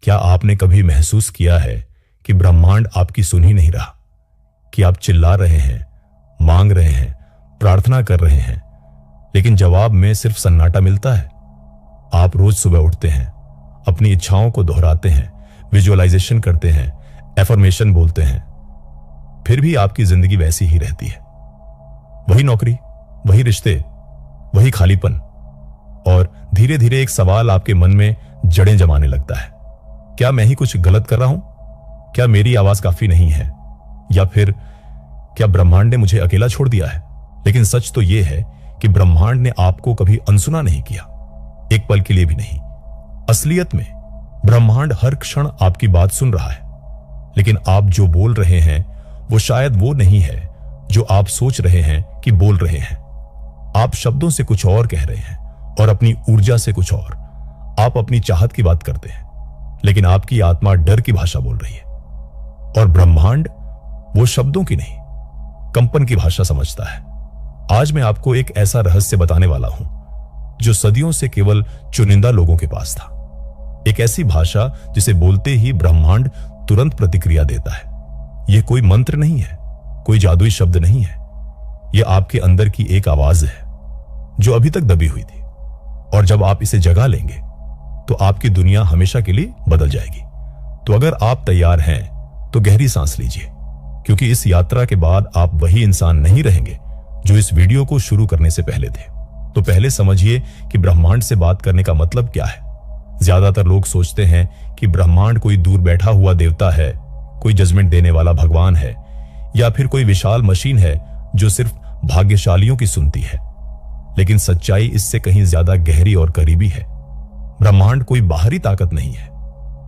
क्या आपने कभी महसूस किया है कि ब्रह्मांड आपकी सुन ही नहीं रहा, कि आप चिल्ला रहे हैं, मांग रहे हैं, प्रार्थना कर रहे हैं, लेकिन जवाब में सिर्फ सन्नाटा मिलता है? आप रोज सुबह उठते हैं, अपनी इच्छाओं को दोहराते हैं, विजुअलाइजेशन करते हैं, एफर्मेशन बोलते हैं, फिर भी आपकी जिंदगी वैसी ही रहती है। वही नौकरी, वही रिश्ते, वही खालीपन, और धीरे धीरे एक सवाल आपके मन में जड़ें जमाने लगता है। क्या मैं ही कुछ गलत कर रहा हूं? क्या मेरी आवाज काफी नहीं है? या फिर क्या ब्रह्मांड ने मुझे अकेला छोड़ दिया है? लेकिन सच तो यह है कि ब्रह्मांड ने आपको कभी अनसुना नहीं किया, एक पल के लिए भी नहीं। असलियत में ब्रह्मांड हर क्षण आपकी बात सुन रहा है, लेकिन आप जो बोल रहे हैं वो शायद वो नहीं है जो आप सोच रहे हैं कि बोल रहे हैं। आप शब्दों से कुछ और कह रहे हैं और अपनी ऊर्जा से कुछ और। आप अपनी चाहत की बात करते हैं, लेकिन आपकी आत्मा डर की भाषा बोल रही है। और ब्रह्मांड वो शब्दों की नहीं, कंपन की भाषा समझता है। आज मैं आपको एक ऐसा रहस्य बताने वाला हूं जो सदियों से केवल चुनिंदा लोगों के पास था। एक ऐसी भाषा जिसे बोलते ही ब्रह्मांड तुरंत प्रतिक्रिया देता है। यह कोई मंत्र नहीं है, कोई जादुई शब्द नहीं है। यह आपके अंदर की एक आवाज है जो अभी तक दबी हुई थी, और जब आप इसे जगा लेंगे तो आपकी दुनिया हमेशा के लिए बदल जाएगी। तो अगर आप तैयार हैं तो गहरी सांस लीजिए, क्योंकि इस यात्रा के बाद आप वही इंसान नहीं रहेंगे जो इस वीडियो को शुरू करने से पहले थे। तो पहले समझिए कि ब्रह्मांड से बात करने का मतलब क्या है। ज्यादातर लोग सोचते हैं कि ब्रह्मांड कोई दूर बैठा हुआ देवता है, कोई जजमेंट देने वाला भगवान है, या फिर कोई विशाल मशीन है जो सिर्फ भाग्यशालियों की सुनती है। लेकिन सच्चाई इससे कहीं ज्यादा गहरी और करीबी है। ब्रह्मांड कोई बाहरी ताकत नहीं है।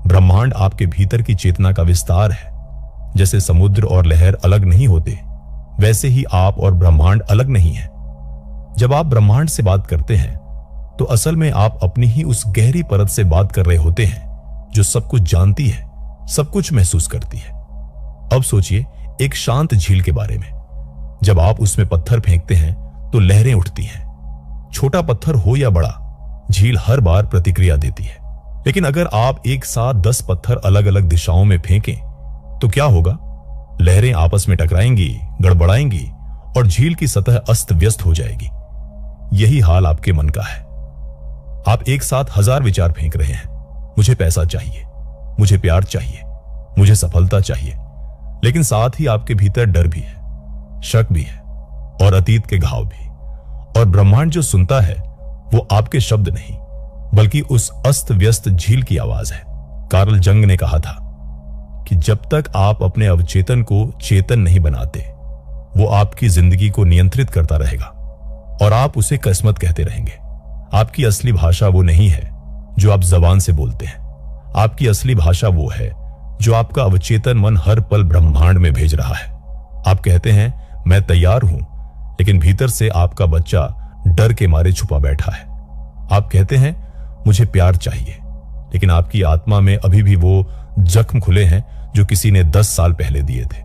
ब्रह्मांड आपके भीतर की चेतना का विस्तार है। जैसे समुद्र और लहर अलग नहीं होते, वैसे ही आप और ब्रह्मांड अलग नहीं है। जब आप ब्रह्मांड से बात करते हैं तो असल में आप अपनी ही उस गहरी परत से बात कर रहे होते हैं जो सब कुछ जानती है, सब कुछ महसूस करती है। अब सोचिए एक शांत झील के बारे में। जब आप उसमें पत्थर फेंकते हैं तो लहरें उठती हैं। छोटा पत्थर हो या बड़ा, झील हर बार प्रतिक्रिया देती है। लेकिन अगर आप एक साथ 10 पत्थर अलग अलग दिशाओं में फेंकें तो क्या होगा? लहरें आपस में टकराएंगी, गड़बड़ाएंगी और झील की सतह अस्त व्यस्त हो जाएगी। यही हाल आपके मन का है। आप एक साथ 1000 विचार फेंक रहे हैं। मुझे पैसा चाहिए, मुझे प्यार चाहिए, मुझे सफलता चाहिए, लेकिन साथ ही आपके भीतर डर भी है, शक भी है और अतीत के घाव भी। और ब्रह्मांड जो सुनता है वो आपके शब्द नहीं, बल्कि उस अस्त व्यस्त झील की आवाज है। कार्ल जंग ने कहा था कि जब तक आप अपने अवचेतन को चेतन नहीं बनाते, वो आपकी जिंदगी को नियंत्रित करता रहेगा और आप उसे किस्मत कहते रहेंगे। आपकी असली भाषा वो नहीं है जो आप जबान से बोलते हैं। आपकी असली भाषा वो है जो आपका अवचेतन मन हर पल ब्रह्मांड में भेज रहा है। आप कहते हैं मैं तैयार हूं, लेकिन भीतर से आपका बच्चा डर के मारे छुपा बैठा है। आप कहते हैं मुझे प्यार चाहिए, लेकिन आपकी आत्मा में अभी भी वो जख्म खुले हैं जो किसी ने 10 साल पहले दिए थे।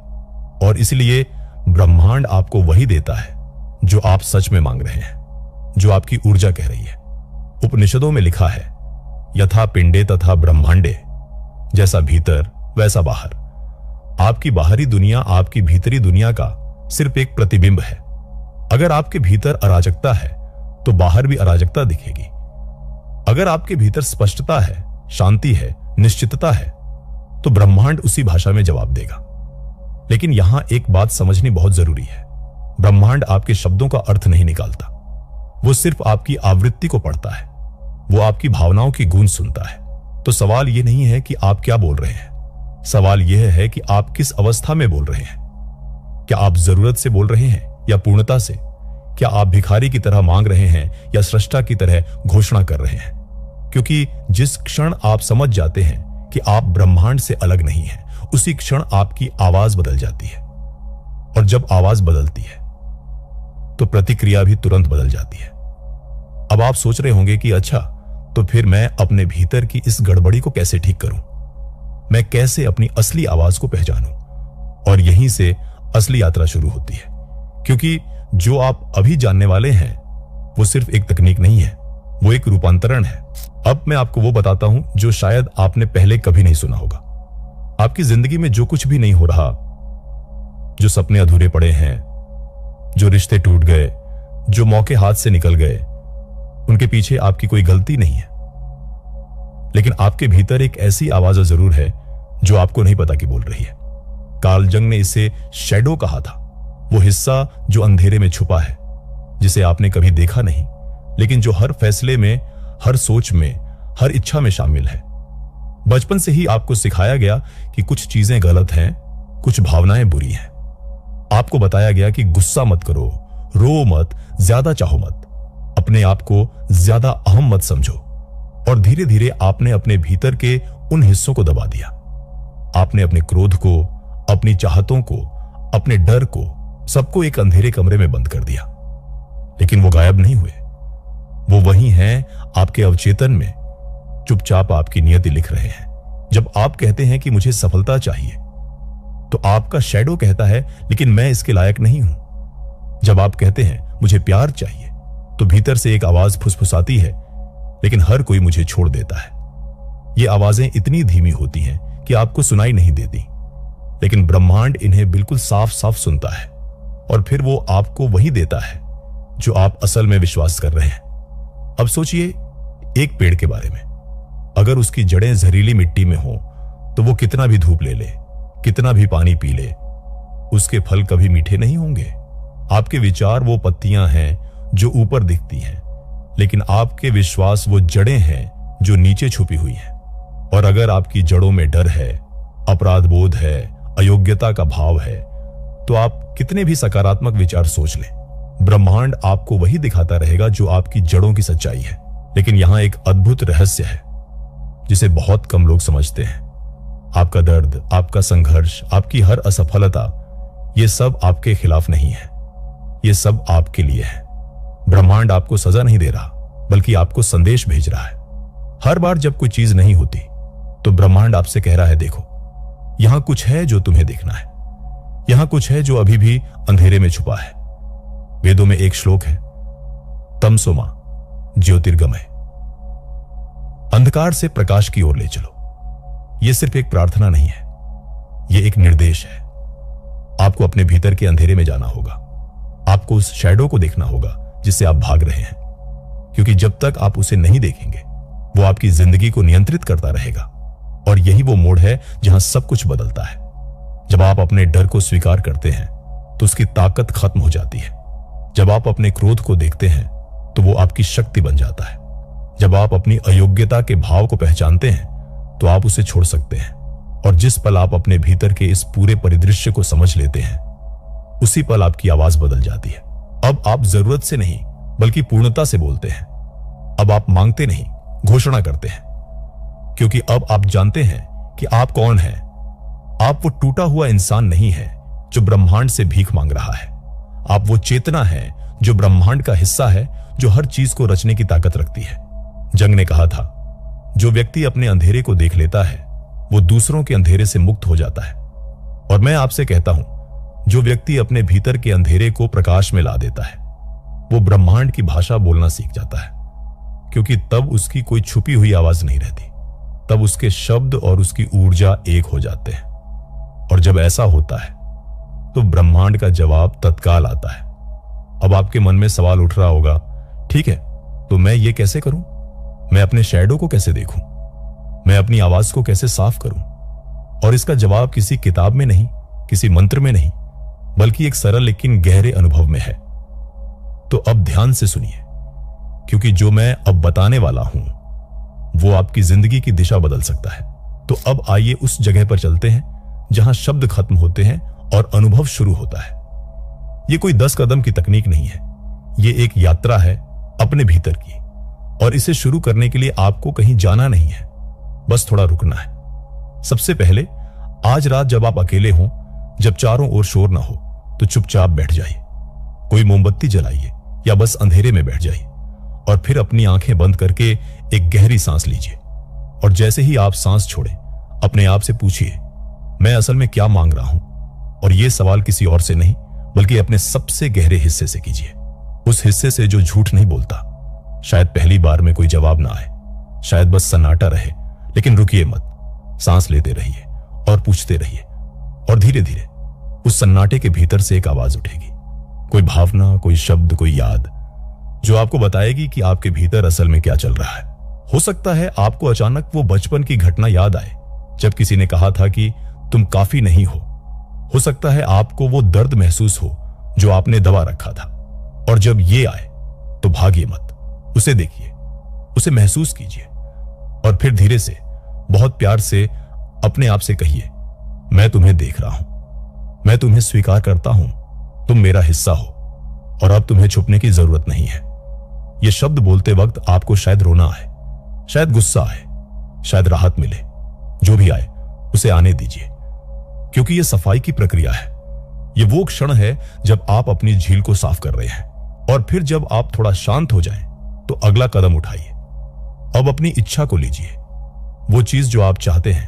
और इसलिए ब्रह्मांड आपको वही देता है जो आप सच में मांग रहे हैं, जो आपकी ऊर्जा कह रही है। उपनिषदों में लिखा है यथा पिंडे तथा ब्रह्मांडे, जैसा भीतर वैसा बाहर। आपकी बाहरी दुनिया आपकी भीतरी दुनिया का सिर्फ एक प्रतिबिंब है। अगर आपके भीतर अराजकता है तो बाहर भी अराजकता दिखेगी। अगर आपके भीतर स्पष्टता है, शांति है, निश्चितता है, तो ब्रह्मांड उसी भाषा में जवाब देगा। लेकिन यहां एक बात समझनी बहुत जरूरी है। ब्रह्मांड आपके शब्दों का अर्थ नहीं निकालता, वो सिर्फ आपकी आवृत्ति को पढ़ता है। वो आपकी भावनाओं की गूंज सुनता है। तो सवाल यह नहीं है कि आप क्या बोल रहे हैं, सवाल यह है कि आप किस अवस्था में बोल रहे हैं। क्या आप जरूरत से बोल रहे हैं या पूर्णता से? क्या आप भिखारी की तरह मांग रहे हैं या सृष्टा की तरह घोषणा कर रहे हैं? क्योंकि जिस क्षण आप समझ जाते हैं कि आप ब्रह्मांड से अलग नहीं हैं, उसी क्षण आपकी आवाज बदल जाती है। और जब आवाज बदलती है तो प्रतिक्रिया भी तुरंत बदल जाती है। अब आप सोच रहे होंगे कि अच्छा, तो फिर मैं अपने भीतर की इस गड़बड़ी को कैसे ठीक करूं? मैं कैसे अपनी असली आवाज को पहचानूं? और यहीं से असली यात्रा शुरू होती है। क्योंकि जो आप अभी जानने वाले हैं वो सिर्फ एक तकनीक नहीं है, वो एक रूपांतरण है। अब मैं आपको वो बताता हूं जो शायद आपने पहले कभी नहीं सुना होगा। आपकी जिंदगी में जो कुछ भी नहीं हो रहा, जो सपने अधूरे पड़े हैं, जो रिश्ते टूट गए, जो मौके हाथ से निकल गए, उनके पीछे आपकी कोई गलती नहीं है। लेकिन आपके भीतर एक ऐसी आवाज जरूर है जो आपको नहीं पता कि बोल रही है। कार्ल जंग ने इसे शैडो कहा था, वो हिस्सा जो अंधेरे में छुपा है, जिसे आपने कभी देखा नहीं, लेकिन जो हर फैसले में, हर सोच में, हर इच्छा में शामिल है। बचपन से ही आपको सिखाया गया कि कुछ चीजें गलत हैं, कुछ भावनाएं बुरी हैं। आपको बताया गया कि गुस्सा मत करो, रो मत, ज्यादा चाहो मत, अपने आप को ज्यादा अहम मत समझो। और धीरे धीरे आपने अपने भीतर के उन हिस्सों को दबा दिया। आपने अपने क्रोध को, अपनी चाहतों को, अपने डर को, सबको एक अंधेरे कमरे में बंद कर दिया। लेकिन वो गायब नहीं हुए, वो वही हैं आपके अवचेतन में, चुपचाप आपकी नियति लिख रहे हैं। जब आप कहते हैं कि मुझे सफलता चाहिए, तो आपका शैडो कहता है लेकिन मैं इसके लायक नहीं हूं। जब आप कहते हैं मुझे प्यार चाहिए, तो भीतर से एक आवाज फुसफुसाती है लेकिन हर कोई मुझे छोड़ देता है। ये आवाजें इतनी धीमी होती हैं कि आपको सुनाई नहीं देती, लेकिन ब्रह्मांड इन्हें बिल्कुल साफ साफ सुनता है और फिर वो आपको वही देता है जो आप असल में विश्वास कर रहे हैं। अब सोचिए एक पेड़ के बारे में। अगर उसकी जड़ें जहरीली मिट्टी में हो तो वो कितना भी धूप ले ले, कितना भी पानी पी ले, उसके फल कभी मीठे नहीं होंगे। आपके विचार वो पत्तियां हैं जो ऊपर दिखती हैं, लेकिन आपके विश्वास वो जड़ें हैं जो नीचे छुपी हुई हैं। और अगर आपकी जड़ों में डर है, अपराध बोध है, अयोग्यता का भाव है, तो आप कितने भी सकारात्मक विचार सोच लें, ब्रह्मांड आपको वही दिखाता रहेगा जो आपकी जड़ों की सच्चाई है। लेकिन यहां एक अद्भुत रहस्य है जिसे बहुत कम लोग समझते हैं। आपका दर्द, आपका संघर्ष, आपकी हर असफलता, ये सब आपके खिलाफ नहीं है, ये सब आपके लिए है। ब्रह्मांड आपको सजा नहीं दे रहा, बल्कि आपको संदेश भेज रहा है। हर बार जब कोई चीज नहीं होती, तो ब्रह्मांड आपसे कह रहा है, देखो यहां कुछ है जो तुम्हें देखना है, यहां कुछ है जो अभी भी अंधेरे में छुपा है। वेदों में एक श्लोक है, तमसोमा ज्योतिर्गमय, अंधकार से प्रकाश की ओर ले चलो। यह सिर्फ एक प्रार्थना नहीं है, यह एक निर्देश है। आपको अपने भीतर के अंधेरे में जाना होगा, आपको उस शैडो को देखना होगा जिससे आप भाग रहे हैं, क्योंकि जब तक आप उसे नहीं देखेंगे, वो आपकी जिंदगी को नियंत्रित करता रहेगा। और यही वो मोड़ है जहां सब कुछ बदलता है। जब आप अपने डर को स्वीकार करते हैं, तो उसकी ताकत खत्म हो जाती है। जब आप अपने क्रोध को देखते हैं, तो वो आपकी शक्ति बन जाता है। जब आप अपनी अयोग्यता के भाव को पहचानते हैं, तो आप उसे छोड़ सकते हैं। और जिस पल आप अपने भीतर के इस पूरे परिदृश्य को समझ लेते हैं, उसी पल आपकी आवाज बदल जाती है। अब आप जरूरत से नहीं, बल्कि पूर्णता से बोलते हैं। अब आप मांगते नहीं, घोषणा करते हैं, क्योंकि अब आप जानते हैं कि आप कौन हैं। आप वो टूटा हुआ इंसान नहीं है जो ब्रह्मांड से भीख मांग रहा है। आप वो चेतना है जो ब्रह्मांड का हिस्सा है, जो हर चीज को रचने की ताकत रखती है। जंग ने कहा था, जो व्यक्ति अपने अंधेरे को देख लेता है, वो दूसरों के अंधेरे से मुक्त हो जाता है। और मैं आपसे कहता हूं, जो व्यक्ति अपने भीतर के अंधेरे को प्रकाश में ला देता है, वो ब्रह्मांड की भाषा बोलना सीख जाता है, क्योंकि तब उसकी कोई छुपी हुई आवाज नहीं रहती। तब उसके शब्द और उसकी ऊर्जा एक हो जाते हैं। और जब ऐसा होता है, तो ब्रह्मांड का जवाब तत्काल आता है। अब आपके मन में सवाल उठ रहा होगा, ठीक है, तो मैं ये कैसे करूं? मैं अपने शैडो को कैसे देखूं? मैं अपनी आवाज को कैसे साफ करूं? और इसका जवाब किसी किताब में नहीं, किसी मंत्र में नहीं, बल्कि एक सरल लेकिन गहरे अनुभव में है। तो अब ध्यान से सुनिए, क्योंकि जो मैं अब बताने वाला हूं, वो आपकी जिंदगी की दिशा बदल सकता है। तो अब आइए उस जगह पर चलते हैं जहां शब्द खत्म होते हैं और अनुभव शुरू होता है। ये कोई 10 कदम की तकनीक नहीं है, ये एक यात्रा है अपने भीतर की। और इसे शुरू करने के लिए आपको कहीं जाना नहीं है, बस थोड़ा रुकना है। सबसे पहले, आज रात जब आप अकेले हों, जब चारों ओर शोर ना हो, तो चुपचाप बैठ जाइए। कोई मोमबत्ती जलाइए या बस अंधेरे में बैठ जाइए और फिर अपनी आंखें बंद करके एक गहरी सांस लीजिए। और जैसे ही आप सांस छोड़ें, अपने आप से पूछिए, मैं असल में क्या मांग रहा हूं? और यह सवाल किसी और से नहीं, बल्कि अपने सबसे गहरे हिस्से से कीजिए। उस हिस्से से जो झूठ नहीं बोलता। शायद पहली बार में कोई जवाब ना आए, शायद बस सन्नाटा रहे, लेकिन रुकिए मत। सांस लेते रहिए और पूछते रहिए, और धीरे धीरे उस सन्नाटे के भीतर से एक आवाज उठेगी, कोई भावना, कोई शब्द, कोई याद, जो आपको बताएगी कि आपके भीतर असल में क्या चल रहा है। हो सकता है आपको अचानक वो बचपन की घटना याद आए जब किसी ने कहा था कि तुम काफी नहीं हो। हो सकता है आपको वो दर्द महसूस हो जो आपने दबा रखा था। और जब ये आए तो भागिए मत, उसे देखिए, उसे महसूस कीजिए, और फिर धीरे से, बहुत प्यार से अपने आप से कहिए, मैं तुम्हें देख रहा हूं, मैं तुम्हें स्वीकार करता हूं, तुम मेरा हिस्सा हो और अब तुम्हें छुपने की जरूरत नहीं है। ये शब्द बोलते वक्त आपको शायद रोना आए, शायद गुस्सा आए, शायद राहत मिले। जो भी आए उसे आने दीजिए, क्योंकि यह सफाई की प्रक्रिया है। यह वो क्षण है जब आप अपनी झील को साफ कर रहे हैं, और फिर जब आप थोड़ा शांत हो जाएं, तो अगला कदम उठाइए। अब अपनी इच्छा को लीजिए, वो चीज जो आप चाहते हैं,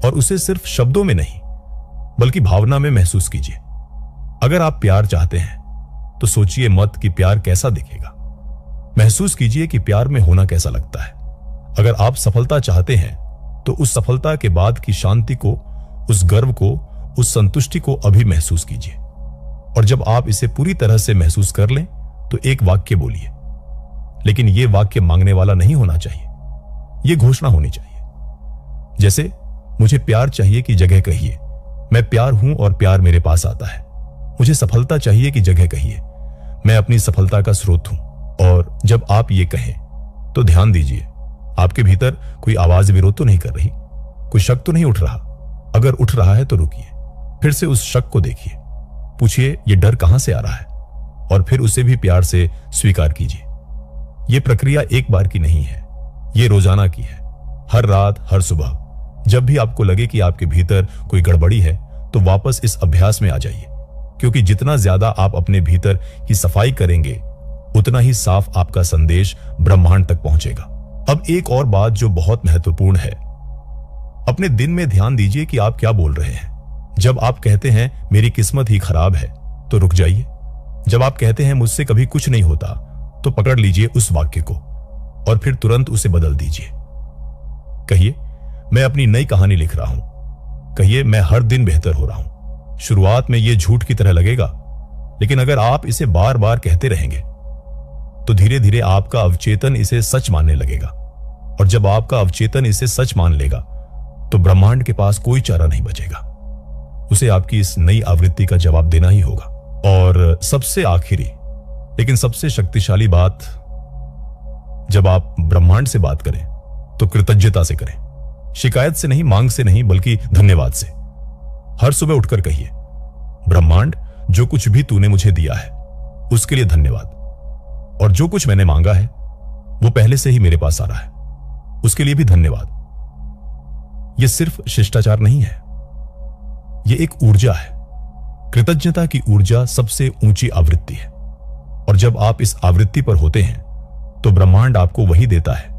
और उसे सिर्फ शब्दों में नहीं बल्कि भावना में महसूस कीजिए। अगर आप प्यार चाहते हैं तो सोचिए मत कि प्यार कैसा दिखेगा, महसूस कीजिए कि प्यार में होना कैसा लगता है। अगर आप सफलता चाहते हैं तो उस सफलता के बाद की शांति को, उस गर्व को, उस संतुष्टि को अभी महसूस कीजिए। और जब आप इसे पूरी तरह से महसूस कर लें तो एक वाक्य बोलिए, लेकिन यह वाक्य मांगने वाला नहीं होना चाहिए, यह घोषणा होनी चाहिए। जैसे मुझे प्यार चाहिए की जगह कहिए, मैं प्यार हूं और प्यार मेरे पास आता है। मुझे सफलता चाहिए की जगह कहिए, मैं अपनी सफलता का स्रोत हूं। और जब आप ये कहें तो ध्यान दीजिए, आपके भीतर कोई आवाज विरोध तो नहीं कर रही, कोई शक तो नहीं उठ रहा। अगर उठ रहा है तो रुकिए, फिर से उस शक को देखिए, पूछिए ये डर कहां से आ रहा है, और फिर उसे भी प्यार से स्वीकार कीजिए। यह प्रक्रिया एक बार की नहीं है, यह रोजाना की है। हर रात, हर सुबह, जब भी आपको लगे कि आपके भीतर कोई गड़बड़ी है, तो वापस इस अभ्यास में आ जाइए, क्योंकि जितना ज्यादा आप अपने भीतर की सफाई करेंगे, उतना ही साफ आपका संदेश ब्रह्मांड तक पहुंचेगा। अब एक और बात जो बहुत महत्वपूर्ण है, अपने दिन में ध्यान दीजिए कि आप क्या बोल रहे हैं। जब आप कहते हैं मेरी किस्मत ही खराब है, तो रुक जाइए। जब आप कहते हैं मुझसे कभी कुछ नहीं होता, तो पकड़ लीजिए उस वाक्य को और फिर तुरंत उसे बदल दीजिए। कहिए मैं अपनी नई कहानी लिख रहा हूं। कहिए मैं हर दिन बेहतर हो रहा हूं। शुरुआत में यह झूठ की तरह लगेगा, लेकिन अगर आप इसे बार बार कहते रहेंगे तो धीरे धीरे आपका अवचेतन इसे सच मानने लगेगा। और जब आपका अवचेतन इसे सच मान लेगा तो ब्रह्मांड के पास कोई चारा नहीं बचेगा, उसे आपकी इस नई आवृत्ति का जवाब देना ही होगा। और सबसे आखिरी लेकिन सबसे शक्तिशाली बात, जब आप ब्रह्मांड से बात करें तो कृतज्ञता से करें, शिकायत से नहीं, मांग से नहीं, बल्कि धन्यवाद से। हर सुबह उठकर कहिए, ब्रह्मांड जो कुछ भी तूने मुझे दिया है उसके लिए धन्यवाद, और जो कुछ मैंने मांगा है वो पहले से ही मेरे पास आ रहा है, उसके लिए भी धन्यवाद। यह सिर्फ शिष्टाचार नहीं है, यह एक ऊर्जा है। कृतज्ञता की ऊर्जा सबसे ऊंची आवृत्ति है, और जब आप इस आवृत्ति पर होते हैं तो ब्रह्मांड आपको वही देता है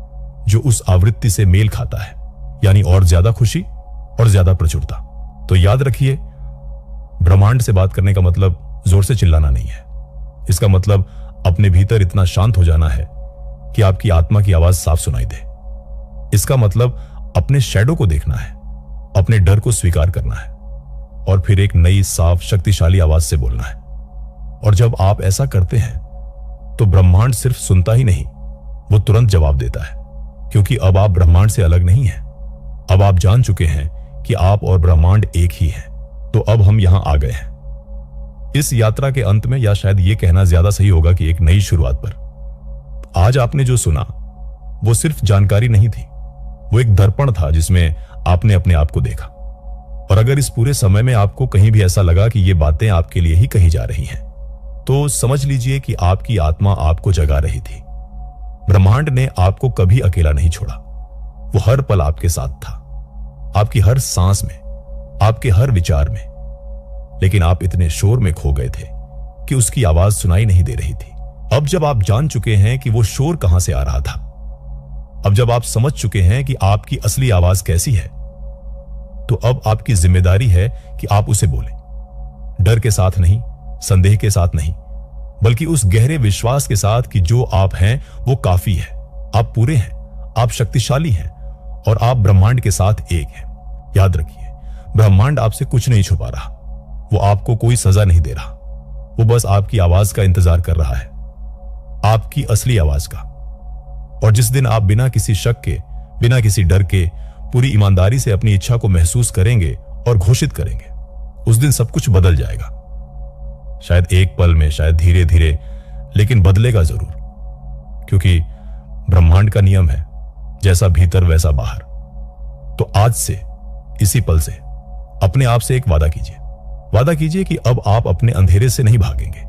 जो उस आवृत्ति से मेल खाता है, यानी और ज्यादा खुशी और ज्यादा प्रचुरता। तो याद रखिए, ब्रह्मांड से बात करने का मतलब जोर से चिल्लाना नहीं है। इसका मतलब अपने भीतर इतना शांत हो जाना है कि आपकी आत्मा की आवाज साफ सुनाई दे। इसका मतलब अपने शैडो को देखना है, अपने डर को स्वीकार करना है, और फिर एक नई साफ शक्तिशाली आवाज से बोलना है। और जब आप ऐसा करते हैं तो ब्रह्मांड सिर्फ सुनता ही नहीं, वो तुरंत जवाब देता है, क्योंकि अब आप ब्रह्मांड से अलग नहीं हैं। अब आप जान चुके हैं कि आप और ब्रह्मांड एक ही हैं। तो अब हम यहां आ गए हैं इस यात्रा के अंत में, या शायद यह कहना ज्यादा सही होगा कि एक नई शुरुआत पर। आज आपने जो सुना वो सिर्फ जानकारी नहीं थी, वो एक दर्पण था जिसमें आपने अपने आप को देखा। और अगर इस पूरे समय में आपको कहीं भी ऐसा लगा कि ये बातें आपके लिए ही कही जा रही हैं, तो समझ लीजिए कि आपकी आत्मा आपको जगा रही थी। ब्रह्मांड ने आपको कभी अकेला नहीं छोड़ा, वो हर पल आपके साथ था, आपकी हर सांस में, आपके हर विचार में। लेकिन आप इतने शोर में खो गए थे कि उसकी आवाज सुनाई नहीं दे रही थी। अब जब आप जान चुके हैं कि वो शोर कहां से आ रहा था, अब जब आप समझ चुके हैं कि आपकी असली आवाज कैसी है, तो अब आपकी जिम्मेदारी है कि आप उसे बोलें। डर के साथ नहीं, संदेह के साथ नहीं, बल्कि उस गहरे विश्वास के साथ कि जो आप हैं वो काफी है, आप पूरे हैं, आप शक्तिशाली हैं और आप ब्रह्मांड के साथ एक हैं। याद रखिए, ब्रह्मांड आपसे कुछ नहीं छुपा रहा। वो आपको कोई सजा नहीं दे रहा। वो बस आपकी आवाज का इंतजार कर रहा है, आपकी असली आवाज का। और जिस दिन आप बिना किसी शक के, बिना किसी डर के, पूरी ईमानदारी से अपनी इच्छा को महसूस करेंगे और घोषित करेंगे, उस दिन सब कुछ बदल जाएगा। शायद एक पल में, शायद धीरे धीरे, लेकिन बदलेगा जरूर। क्योंकि ब्रह्मांड का नियम है, जैसा भीतर वैसा बाहर। तो आज से, इसी पल से अपने आप से एक वादा कीजिए। वादा कीजिए कि अब आप अपने अंधेरे से नहीं भागेंगे।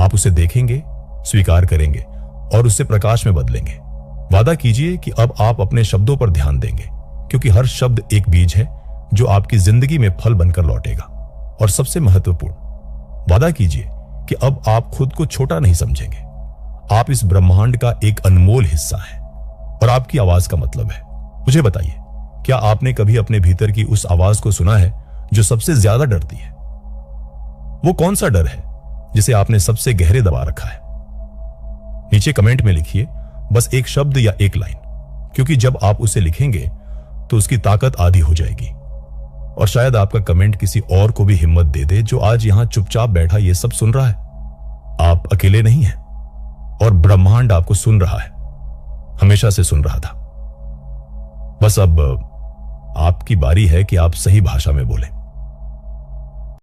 आप उसे देखेंगे, स्वीकार करेंगे और उससे प्रकाश में बदलेंगे। वादा कीजिए कि अब आप अपने शब्दों पर ध्यान देंगे, क्योंकि हर शब्द एक बीज है जो आपकी जिंदगी में फल बनकर लौटेगा। और सबसे महत्वपूर्ण, वादा कीजिए कि अब आप खुद को छोटा नहीं समझेंगे। आप इस ब्रह्मांड का एक अनमोल हिस्सा हैं और आपकी आवाज का मतलब है। मुझे बताइए, क्या आपने कभी अपने भीतर की उस आवाज को सुना है जो सबसे ज्यादा डरती है? वो कौन सा डर है जिसे आपने सबसे गहरे दबा रखा है? नीचे कमेंट में लिखिए, बस एक शब्द या एक लाइन, क्योंकि जब आप उसे लिखेंगे तो उसकी ताकत आधी हो जाएगी। और शायद आपका कमेंट किसी और को भी हिम्मत दे दे जो आज यहां चुपचाप बैठा ये सब सुन रहा है। आप अकेले नहीं हैं और ब्रह्मांड आपको सुन रहा है, हमेशा से सुन रहा था। बस अब आपकी बारी है कि आप सही भाषा में बोलें।